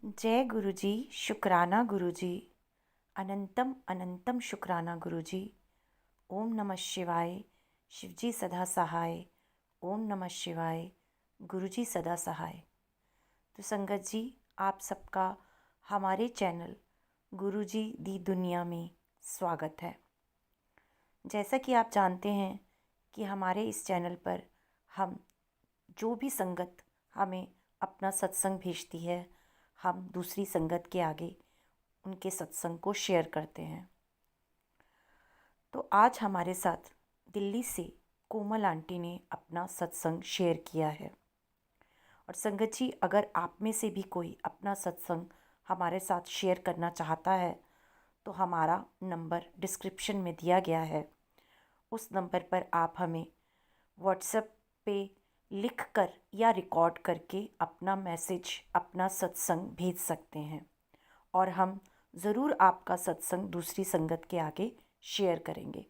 जय गुरु जी। शुक्राना गुरु जी। अनंतम अनंतम शुक्राना गुरु जी। ओम नमः शिवाय। शिव जी सदा सहाय। ओम नमः शिवाय। गुरु जी सदा सहाय। तो संगत जी, आप सबका हमारे चैनल गुरु जी दी दुनिया में स्वागत है। जैसा कि आप जानते हैं कि हमारे इस चैनल पर हम जो भी संगत हमें अपना सत्संग भेजती है, हम दूसरी संगत के आगे उनके सत्संग को शेयर करते हैं। तो आज हमारे साथ दिल्ली से कोमल आंटी ने अपना सत्संग शेयर किया है। और संगत जी, अगर आप में से भी कोई अपना सत्संग हमारे साथ शेयर करना चाहता है तो हमारा नंबर डिस्क्रिप्शन में दिया गया है। उस नंबर पर आप हमें व्हाट्सएप पे लिख कर या रिकॉर्ड करके अपना मैसेज, अपना सत्संग भेज सकते हैं और हम ज़रूर आपका सत्संग दूसरी संगत के आगे शेयर करेंगे।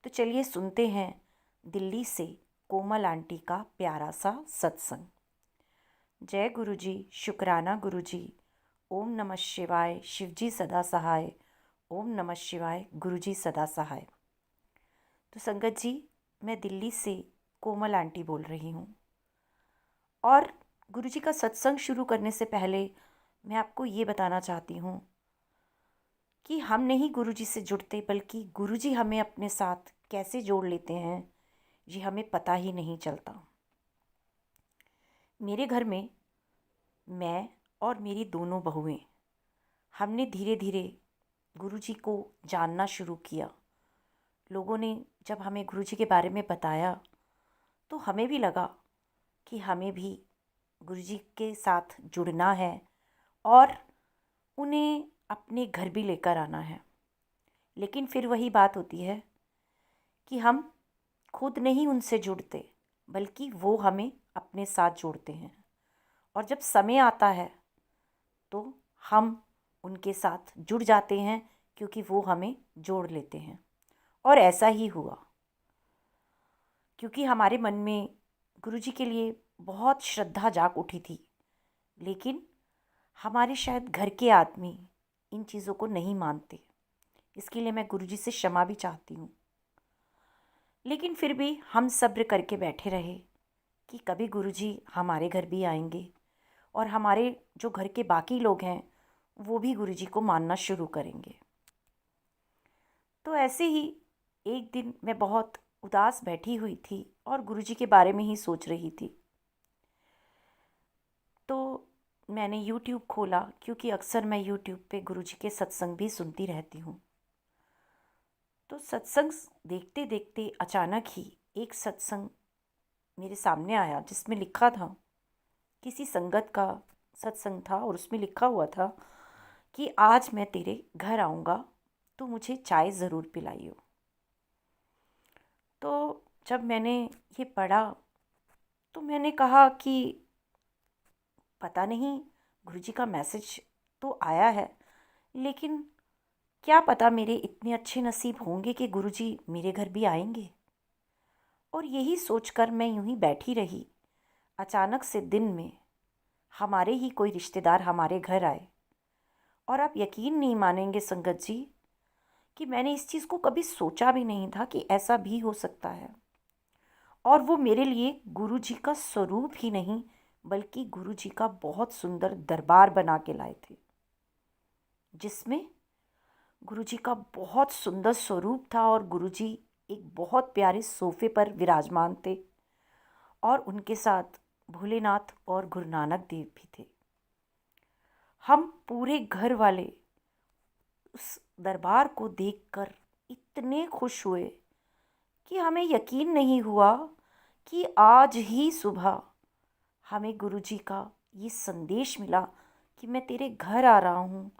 तो चलिए सुनते हैं दिल्ली से कोमल आंटी का प्यारा सा सत्संग। जय गुरु जी। शुक्राना गुरु जी। ओम नमः शिवाय। शिव जी सदा सहाय। ओम नमः शिवाय। गुरु जी सदा सहाय। तो संगत जी, मैं दिल्ली से कोमल आंटी बोल रही हूँ और गुरु जी का सत्संग शुरू करने से पहले मैं आपको ये बताना चाहती हूँ कि हम नहीं गुरु जी से जुड़ते, बल्कि गुरु जी हमें अपने साथ कैसे जोड़ लेते हैं ये हमें पता ही नहीं चलता। मेरे घर में मैं और मेरी दोनों बहुएं, हमने धीरे धीरे गुरु जी को जानना शुरू किया। लोगों ने जब हमें गुरु जी के बारे में बताया तो हमें भी लगा कि हमें भी गुरु जी के साथ जुड़ना है और उन्हें अपने घर भी लेकर आना है। लेकिन फिर वही बात होती है कि हम खुद नहीं उनसे जुड़ते, बल्कि वो हमें अपने साथ जोड़ते हैं। और जब समय आता है तो हम उनके साथ जुड़ जाते हैं, क्योंकि वो हमें जोड़ लेते हैं। और ऐसा ही हुआ, क्योंकि हमारे मन में गुरु जी के लिए बहुत श्रद्धा जाग उठी थी। लेकिन हमारे शायद घर के आदमी इन चीज़ों को नहीं मानते, इसके लिए मैं गुरु जी से क्षमा भी चाहती हूँ। लेकिन फिर भी हम सब्र करके बैठे रहे कि कभी गुरु जी हमारे घर भी आएंगे और हमारे जो घर के बाकी लोग हैं वो भी गुरु जी को मानना शुरू करेंगे। तो ऐसे ही एक दिन मैं बहुत उदास बैठी हुई थी और गुरु जी के बारे में ही सोच रही थी। तो मैंने YouTube खोला, क्योंकि अक्सर मैं YouTube पे गुरु जी के सत्संग भी सुनती रहती हूँ। तो सत्संग देखते देखते अचानक ही एक सत्संग मेरे सामने आया, जिसमें लिखा था, किसी संगत का सत्संग था और उसमें लिखा हुआ था कि आज मैं तेरे घर आऊँगा तो मुझे चाय ज़रूर पिलाइयो। तो जब मैंने ये पढ़ा तो मैंने कहा कि पता नहीं, गुरुजी का मैसेज तो आया है, लेकिन क्या पता मेरे इतने अच्छे नसीब होंगे कि गुरुजी मेरे घर भी आएंगे। और यही सोचकर मैं यूं ही बैठी रही। अचानक से दिन में हमारे ही कोई रिश्तेदार हमारे घर आए। और आप यकीन नहीं मानेंगे संगत जी कि मैंने इस चीज़ को कभी सोचा भी नहीं था कि ऐसा भी हो सकता है। और वो मेरे लिए गुरु जी का स्वरूप ही नहीं, बल्कि गुरु जी का बहुत सुंदर दरबार बना के लाए थे, जिसमें गुरु जी का बहुत सुंदर स्वरूप था और गुरु जी एक बहुत प्यारे सोफे पर विराजमान थे और उनके साथ भोलेनाथ और गुरु नानक देव भी थे। हम पूरे घर वाले उस दरबार को देखकर इतने खुश हुए कि हमें यकीन नहीं हुआ कि आज ही सुबह हमें गुरुजी का ये संदेश मिला कि मैं तेरे घर आ रहा हूँ।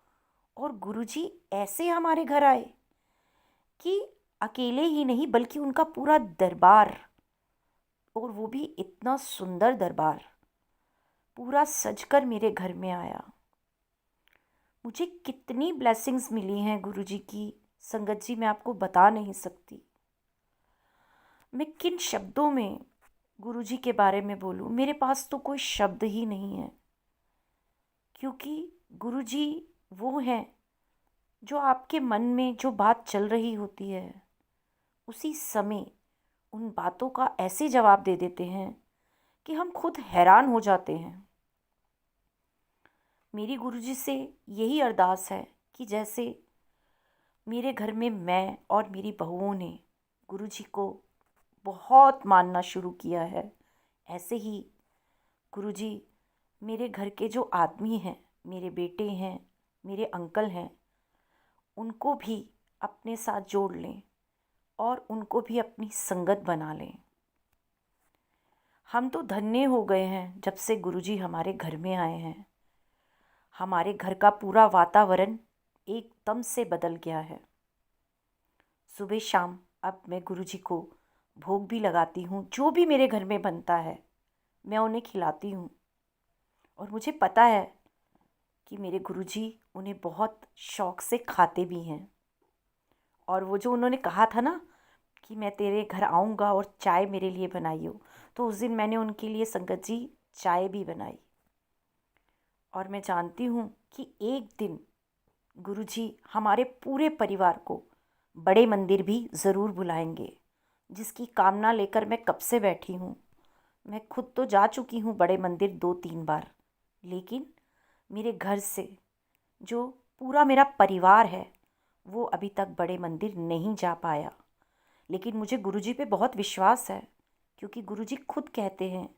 और गुरुजी ऐसे हमारे घर आए कि अकेले ही नहीं, बल्कि उनका पूरा दरबार, और वो भी इतना सुंदर दरबार पूरा सजकर मेरे घर में आया। मुझे कितनी ब्लेसिंग्स मिली हैं गुरुजी की, संगत जी मैं आपको बता नहीं सकती। मैं किन शब्दों में गुरुजी के बारे में बोलूं, मेरे पास तो कोई शब्द ही नहीं है क्योंकि गुरुजी वो हैं जो आपके मन में जो बात चल रही होती है उसी समय उन बातों का ऐसे जवाब दे देते हैं कि हम खुद हैरान हो जाते हैं। मेरी गुरुजी से यही अरदास है कि जैसे मेरे घर में मैं और मेरी बहुओं ने गुरुजी को बहुत मानना शुरू किया है, ऐसे ही गुरुजी मेरे घर के जो आदमी हैं, मेरे बेटे हैं, मेरे अंकल हैं, उनको भी अपने साथ जोड़ लें और उनको भी अपनी संगत बना लें। हम तो धन्य हो गए हैं जब से गुरुजी हमारे घर में आए हैं। हमारे घर का पूरा वातावरण एकदम से बदल गया है। सुबह शाम अब मैं गुरुजी को भोग भी लगाती हूँ, जो भी मेरे घर में बनता है मैं उन्हें खिलाती हूँ। और मुझे पता है कि मेरे गुरुजी उन्हें बहुत शौक़ से खाते भी हैं। और वो जो उन्होंने कहा था ना कि मैं तेरे घर आऊँगा और चाय मेरे लिए बनाइयो, तो उस दिन मैंने उनके लिए संगत जी चाय भी बनाई। और मैं जानती हूँ कि एक दिन गुरुजी हमारे पूरे परिवार को बड़े मंदिर भी ज़रूर बुलाएंगे, जिसकी कामना लेकर मैं कब से बैठी हूँ। मैं खुद तो जा चुकी हूँ बड़े मंदिर 2-3 बार, लेकिन मेरे घर से जो पूरा मेरा परिवार है वो अभी तक बड़े मंदिर नहीं जा पाया। लेकिन मुझे गुरुजी पे बहुत विश्वास है, क्योंकि गुरुजी खुद कहते हैं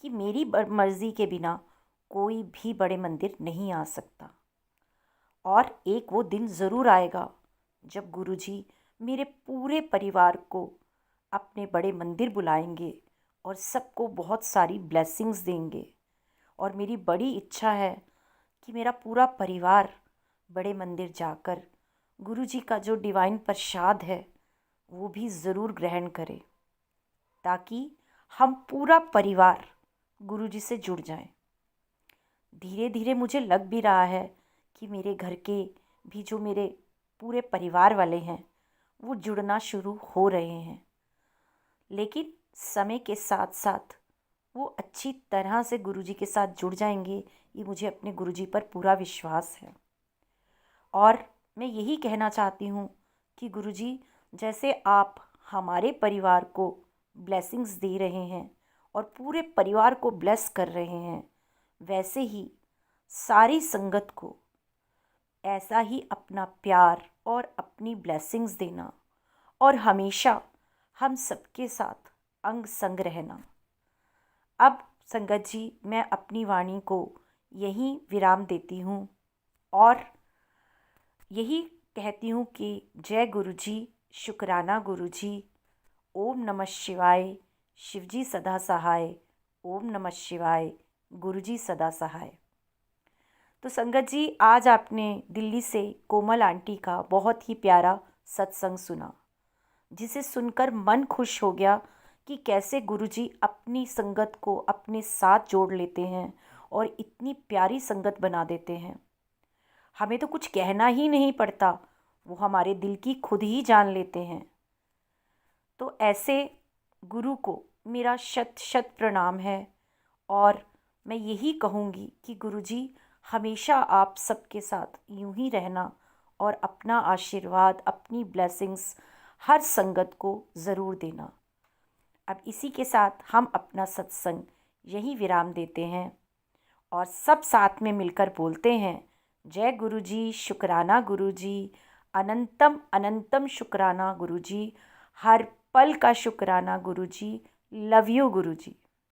कि मेरी मर्ज़ी के बिना कोई भी बड़े मंदिर नहीं आ सकता। और एक वो दिन ज़रूर आएगा जब गुरुजी मेरे पूरे परिवार को अपने बड़े मंदिर बुलाएंगे और सबको बहुत सारी ब्लेसिंग्स देंगे। और मेरी बड़ी इच्छा है कि मेरा पूरा परिवार बड़े मंदिर जाकर गुरुजी का जो डिवाइन प्रसाद है वो भी ज़रूर ग्रहण करे, ताकि हम पूरा परिवार गुरुजी से जुड़ जाएं। धीरे धीरे मुझे लग भी रहा है कि मेरे घर के भी जो मेरे पूरे परिवार वाले हैं वो जुड़ना शुरू हो रहे हैं। लेकिन समय के साथ साथ वो अच्छी तरह से गुरुजी के साथ जुड़ जाएंगे, ये मुझे अपने गुरुजी पर पूरा विश्वास है। और मैं यही कहना चाहती हूँ कि गुरुजी, जैसे आप हमारे परिवार को ब्लेसिंग्स दे रहे हैं और पूरे परिवार को ब्लेस कर रहे हैं, वैसे ही सारी संगत को ऐसा ही अपना प्यार और अपनी ब्लेसिंग्स देना और हमेशा हम सबके साथ अंग संग रहना। अब संगत जी, मैं अपनी वाणी को यहीं विराम देती हूँ और यही कहती हूँ कि जय गुरुजी, शुक्राना गुरुजी, ओम नमः शिवाय, शिवजी सदा सहाय, ओम नमः शिवाय, गुरुजी सदा सहाय। तो संगत जी, आज आपने दिल्ली से कोमल आंटी का बहुत ही प्यारा सत्संग सुना, जिसे सुनकर मन खुश हो गया कि कैसे गुरुजी अपनी संगत को अपने साथ जोड़ लेते हैं और इतनी प्यारी संगत बना देते हैं। हमें तो कुछ कहना ही नहीं पड़ता, वो हमारे दिल की खुद ही जान लेते हैं। तो ऐसे गुरु को मेरा शत शत प्रणाम है। और मैं यही कहूँगी कि गुरुजी, हमेशा आप सबके साथ यूं ही रहना और अपना आशीर्वाद, अपनी ब्लेसिंग्स हर संगत को ज़रूर देना। अब इसी के साथ हम अपना सत्संग यही विराम देते हैं और सब साथ में मिलकर बोलते हैं, जय गुरुजी, शुक्राना गुरुजी, अनंतम अनंतम शुक्राना गुरुजी, हर पल का शुक्राना गुरुजी, लव यू गुरुजी।